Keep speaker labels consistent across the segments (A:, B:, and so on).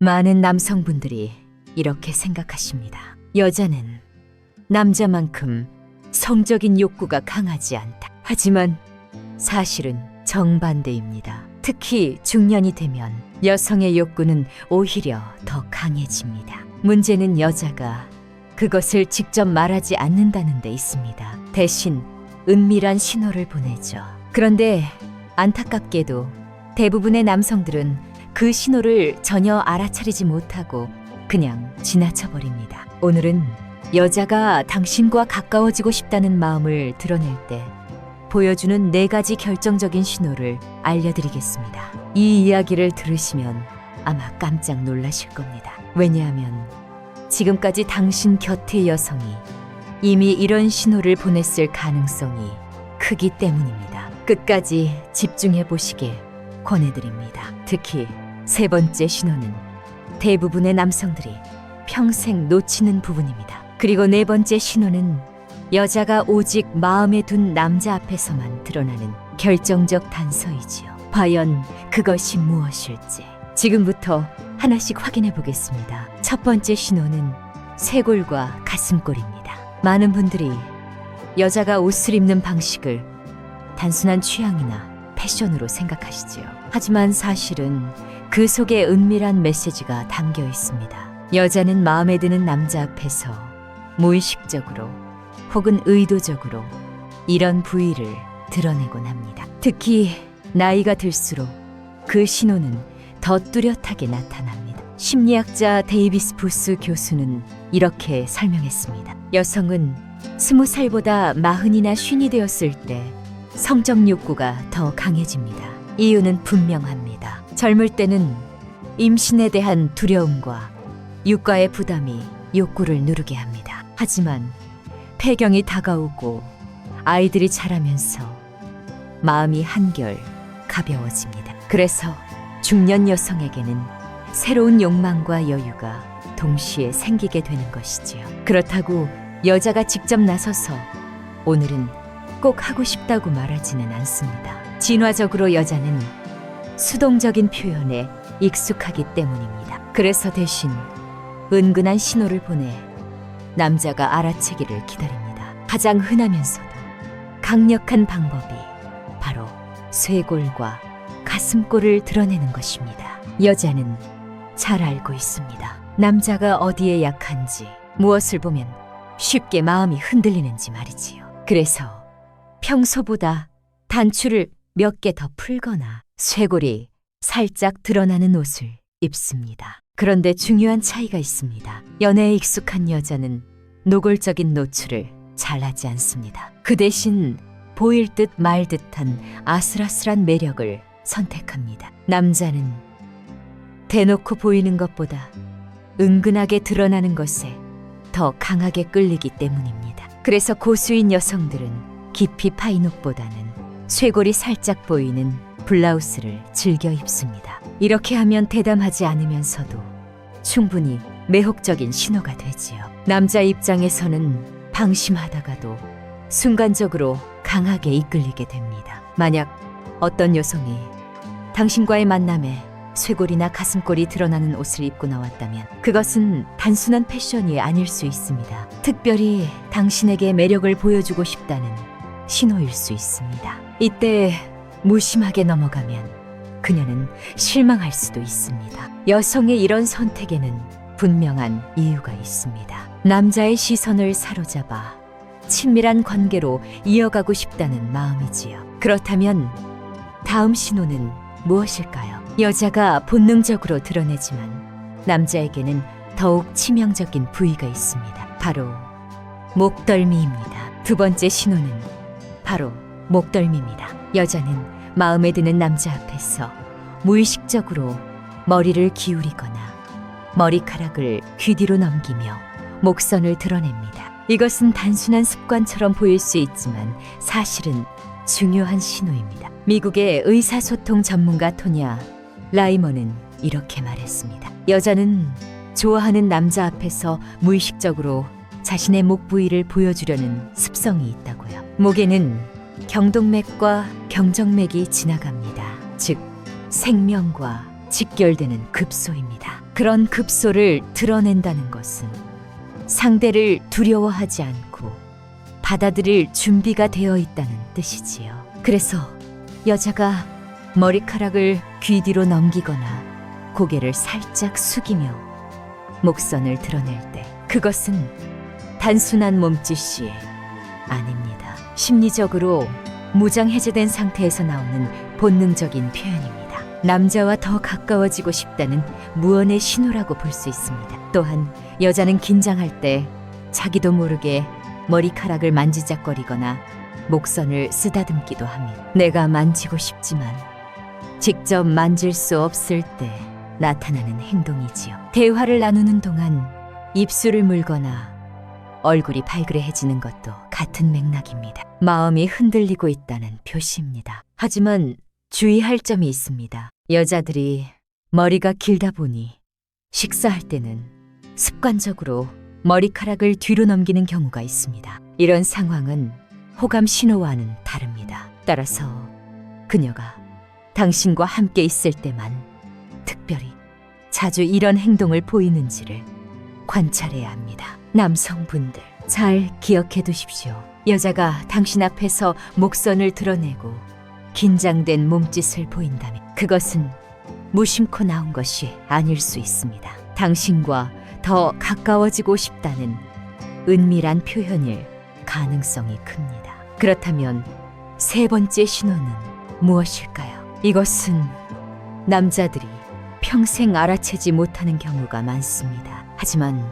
A: 많은 남성분들이 이렇게 생각하십니다. 여자는 남자만큼 성적인 욕구가 강하지 않다. 하지만 사실은 정반대입니다. 특히 중년이 되면 여성의 욕구는 오히려 더 강해집니다. 문제는 여자가 그것을 직접 말하지 않는다는 데 있습니다. 대신 은밀한 신호를 보내죠. 그런데 안타깝게도 대부분의 남성들은 그 신호를 전혀 알아차리지 못하고 그냥 지나쳐버립니다. 오늘은 여자가 당신과 가까워지고 싶다는 마음을 드러낼 때 보여주는 4가지 결정적인 신호를 알려드리겠습니다. 이 이야기를 들으시면 아마 깜짝 놀라실 겁니다. 왜냐하면 지금까지 당신 곁의 여성이 이미 이런 신호를 보냈을 가능성이 크기 때문입니다. 끝까지 집중해 보시길 권해드립니다. 특히 3번째 신호는 대부분의 남성들이 평생 놓치는 부분입니다. 그리고 4번째 신호는 여자가 오직 마음에 둔 남자 앞에서만 드러나는 결정적 단서이지요. 과연 그것이 무엇일지 지금부터 하나씩 확인해 보겠습니다. 첫 번째 신호는 쇄골과 가슴골입니다. 많은 분들이 여자가 옷을 입는 방식을 단순한 취향이나 패션으로 생각하시지요. 하지만 사실은 그 속에 은밀한 메시지가 담겨 있습니다. 여자는 마음에 드는 남자 앞에서 무의식적으로 혹은 의도적으로 이런 부위를 드러내곤 합니다. 특히 나이가 들수록 그 신호는 더 뚜렷하게 나타납니다. 심리학자 데이비스 부스 교수는 이렇게 설명했습니다. 여성은 20살보다 40이나 50이 되었을 때 성적 욕구가 더 강해집니다. 이유는 분명합니다. 젊을 때는 임신에 대한 두려움과 육가의 부담이 욕구를 누르게 합니다. 하지만 폐경이 다가오고 아이들이 자라면서 마음이 한결 가벼워집니다. 그래서 중년 여성에게는 새로운 욕망과 여유가 동시에 생기게 되는 것이지요. 그렇다고 여자가 직접 나서서 오늘은 꼭 하고 싶다고 말하지는 않습니다. 진화적으로 여자는 수동적인 표현에 익숙하기 때문입니다. 그래서 대신 은근한 신호를 보내 남자가 알아채기를 기다립니다. 가장 흔하면서도 강력한 방법이 바로 쇄골과 가슴골을 드러내는 것입니다. 여자는 잘 알고 있습니다. 남자가 어디에 약한지, 무엇을 보면 쉽게 마음이 흔들리는지 말이지요. 그래서 평소보다 단추를 몇 개 더 풀거나 쇄골이 살짝 드러나는 옷을 입습니다. 그런데 중요한 차이가 있습니다. 연애에 익숙한 여자는 노골적인 노출을 잘하지 않습니다. 그 대신 보일 듯 말 듯한 아슬아슬한 매력을 선택합니다. 남자는 대놓고 보이는 것보다 은근하게 드러나는 것에 더 강하게 끌리기 때문입니다. 그래서 고수인 여성들은 깊이 파인 옷보다는 쇄골이 살짝 보이는 블라우스를 즐겨 입습니다. 이렇게 하면 대담하지 않으면서도 충분히 매혹적인 신호가 되지요. 남자 입장에서는 방심하다가도 순간적으로 강하게 이끌리게 됩니다. 만약 어떤 여성이 당신과의 만남에 쇄골이나 가슴골이 드러나는 옷을 입고 나왔다면 그것은 단순한 패션이 아닐 수 있습니다. 특별히 당신에게 매력을 보여주고 싶다는 신호일 수 있습니다. 이때 무심하게 넘어가면 그녀는 실망할 수도 있습니다. 여성의 이런 선택에는 분명한 이유가 있습니다. 남자의 시선을 사로잡아 친밀한 관계로 이어가고 싶다는 마음이지요. 그렇다면 다음 신호는 무엇일까요? 여자가 본능적으로 드러내지만 남자에게는 더욱 치명적인 부위가 있습니다. 바로 목덜미입니다. 두 번째 신호는 바로 목덜미입니다. 여자는 마음에 드는 남자 앞에서 무의식적으로 머리를 기울이거나 머리카락을 귀 뒤로 넘기며 목선을 드러냅니다. 이것은 단순한 습관처럼 보일 수 있지만 사실은 중요한 신호입니다. 미국의 의사소통 전문가 토냐 라이먼은 이렇게 말했습니다. 여자는 좋아하는 남자 앞에서 무의식적으로 자신의 목 부위를 보여주려는 습성이 있다고요. 목에는 경동맥과 경정맥이 지나갑니다. 즉 생명과 직결되는 급소입니다. 그런 급소를 드러낸다는 것은 상대를 두려워하지 않고 받아들일 준비가 되어 있다는 뜻이지요. 그래서 여자가 머리카락을 귀 뒤로 넘기거나 고개를 살짝 숙이며 목선을 드러낼 때 그것은 단순한 몸짓이 아닙니다. 심리적으로 무장해제된 상태에서 나오는 본능적인 표현입니다. 남자와 더 가까워지고 싶다는 무언의 신호라고 볼 수 있습니다. 또한 여자는 긴장할 때 자기도 모르게 머리카락을 만지작거리거나 목선을 쓰다듬기도 합니다. 내가 만지고 싶지만 직접 만질 수 없을 때 나타나는 행동이지요. 대화를 나누는 동안 입술을 물거나 얼굴이 발그레해지는 것도 같은 맥락입니다. 마음이 흔들리고 있다는 표시입니다. 하지만 주의할 점이 있습니다. 여자들이 머리가 길다 보니 식사할 때는 습관적으로 머리카락을 뒤로 넘기는 경우가 있습니다. 이런 상황은 호감 신호와는 다릅니다. 따라서 그녀가 당신과 함께 있을 때만 특별히 자주 이런 행동을 보이는지를 관찰해야 합니다. 남성분들 잘 기억해 두십시오. 여자가 당신 앞에서 목선을 드러내고 긴장된 몸짓을 보인다면 그것은 무심코 나온 것이 아닐 수 있습니다. 당신과 더 가까워지고 싶다는 은밀한 표현일 가능성이 큽니다. 그렇다면 세 번째 신호는 무엇일까요? 이것은 남자들이 평생 알아채지 못하는 경우가 많습니다. 하지만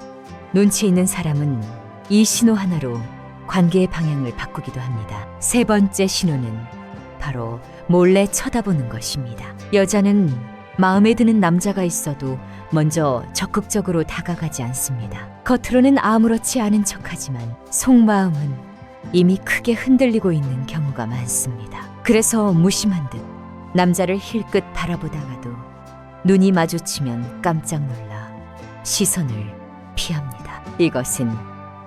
A: 눈치 있는 사람은 이 신호 하나로 관계의 방향을 바꾸기도 합니다. 세 번째 신호는 바로 몰래 쳐다보는 것입니다. 여자는 마음에 드는 남자가 있어도 먼저 적극적으로 다가가지 않습니다. 겉으로는 아무렇지 않은 척하지만 속마음은 이미 크게 흔들리고 있는 경우가 많습니다. 그래서 무심한 듯 남자를 힐끗 바라보다가도 눈이 마주치면 깜짝 놀라 시선을 피합니다. 이것은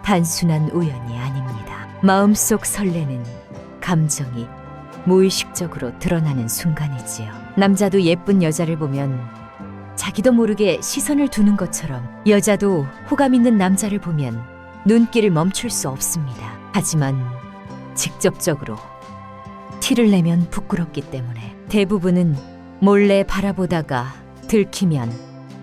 A: 단순한 우연이 아닙니다. 마음속 설레는 감정이 무의식적으로 드러나는 순간이지요. 남자도 예쁜 여자를 보면 자기도 모르게 시선을 두는 것처럼 여자도 호감 있는 남자를 보면 눈길을 멈출 수 없습니다. 하지만 직접적으로 티를 내면 부끄럽기 때문에 대부분은 몰래 바라보다가 들키면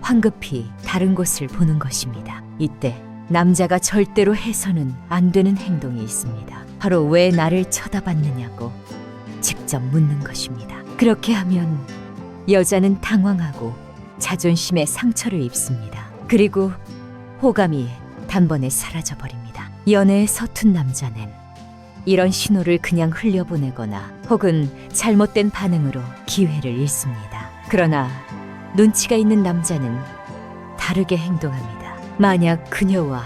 A: 황급히 다른 곳을 보는 것입니다. 이때 남자가 절대로 해서는 안 되는 행동이 있습니다. 바로 왜 나를 쳐다봤느냐고 직접 묻는 것입니다. 그렇게 하면 여자는 당황하고 자존심에 상처를 입습니다. 그리고 호감이 단번에 사라져버립니다. 연애에 서툰 남자는 이런 신호를 그냥 흘려보내거나 혹은 잘못된 반응으로 기회를 잃습니다. 그러나 눈치가 있는 남자는 다르게 행동합니다. 만약 그녀와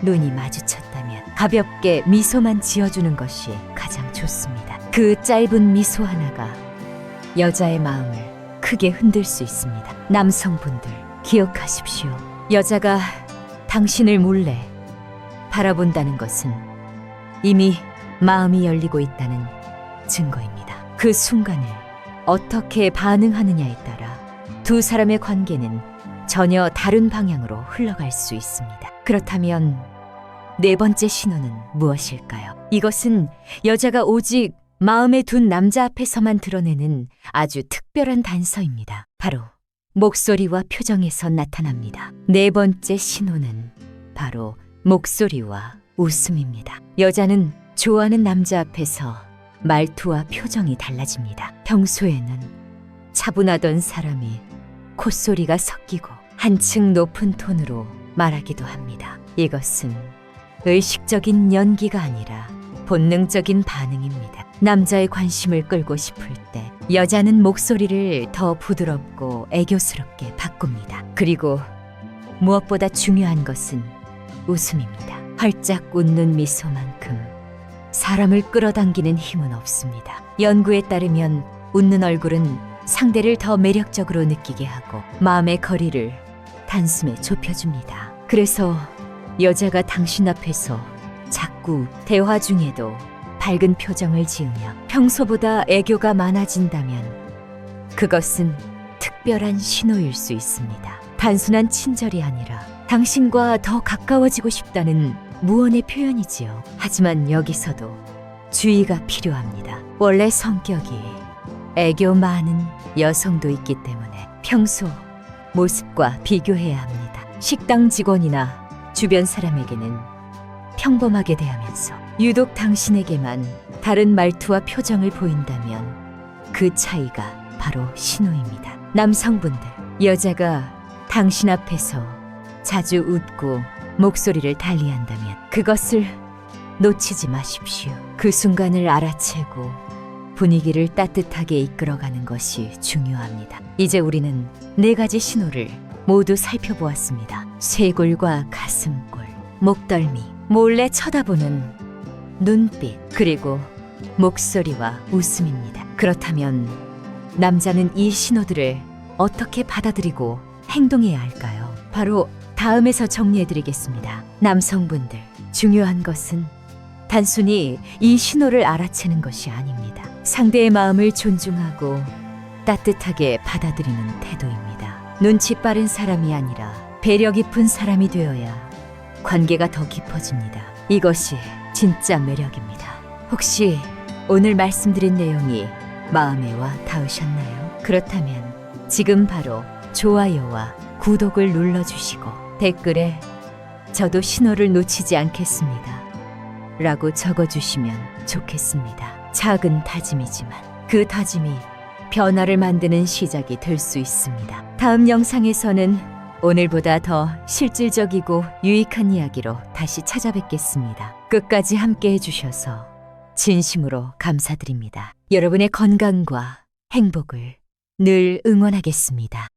A: 눈이 마주쳤다면 가볍게 미소만 지어주는 것이 가장 좋습니다. 그 짧은 미소 하나가 여자의 마음을 크게 흔들 수 있습니다. 남성분들 기억하십시오. 여자가 당신을 몰래 바라본다는 것은 이미 마음이 열리고 있다는 증거입니다. 그 순간을 어떻게 반응하느냐에 따라 두 사람의 관계는 전혀 다른 방향으로 흘러갈 수 있습니다. 그렇다면 네 번째 신호는 무엇일까요? 이것은 여자가 오직 마음에 둔 남자 앞에서만 드러내는 아주 특별한 단서입니다. 바로 목소리와 표정에서 나타납니다. 네 번째 신호는 바로 목소리와 웃음입니다. 여자는 좋아하는 남자 앞에서 말투와 표정이 달라집니다. 평소에는 차분하던 사람이 콧소리가 섞이고 한층 높은 톤으로 말하기도 합니다. 이것은 의식적인 연기가 아니라 본능적인 반응입니다. 남자의 관심을 끌고 싶을 때 여자는 목소리를 더 부드럽고 애교스럽게 바꿉니다. 그리고 무엇보다 중요한 것은 웃음입니다. 활짝 웃는 미소만큼 사람을 끌어당기는 힘은 없습니다. 연구에 따르면 웃는 얼굴은 상대를 더 매력적으로 느끼게 하고 마음의 거리를 단숨에 좁혀줍니다. 그래서 여자가 당신 앞에서 자꾸 대화 중에도 밝은 표정을 지으며 평소보다 애교가 많아진다면 그것은 특별한 신호일 수 있습니다. 단순한 친절이 아니라 당신과 더 가까워지고 싶다는 무언의 표현이지요. 하지만 여기서도 주의가 필요합니다. 원래 성격이 애교 많은 여성도 있기 때문에 평소 모습과 비교해야 합니다. 식당 직원이나 주변 사람에게는 평범하게 대하면서 유독 당신에게만 다른 말투와 표정을 보인다면 그 차이가 바로 신호입니다. 남성분들, 여자가 당신 앞에서 자주 웃고 목소리를 달리한다면 그것을 놓치지 마십시오. 그 순간을 알아채고 분위기를 따뜻하게 이끌어가는 것이 중요합니다. 이제 우리는 4가지 신호를 모두 살펴보았습니다. 쇄골과 가슴골, 목덜미, 몰래 쳐다보는 눈빛, 그리고 목소리와 웃음입니다. 그렇다면 남자는 이 신호들을 어떻게 받아들이고 행동해야 할까요? 바로 다음에서 정리해드리겠습니다. 남성분들, 중요한 것은 단순히 이 신호를 알아채는 것이 아닙니다. 상대의 마음을 존중하고 따뜻하게 받아들이는 태도입니다. 눈치 빠른 사람이 아니라 배려 깊은 사람이 되어야 관계가 더 깊어집니다. 이것이 진짜 매력입니다. 혹시 오늘 말씀드린 내용이 마음에 와 닿으셨나요? 그렇다면 지금 바로 좋아요와 구독을 눌러주시고 댓글에 저도 신호를 놓치지 않겠습니다 라고 적어주시면 좋겠습니다. 작은 다짐이지만 그 다짐이 변화를 만드는 시작이 될 수 있습니다. 다음 영상에서는 오늘보다 더 실질적이고 유익한 이야기로 다시 찾아뵙겠습니다. 끝까지 함께 해주셔서 진심으로 감사드립니다. 여러분의 건강과 행복을 늘 응원하겠습니다.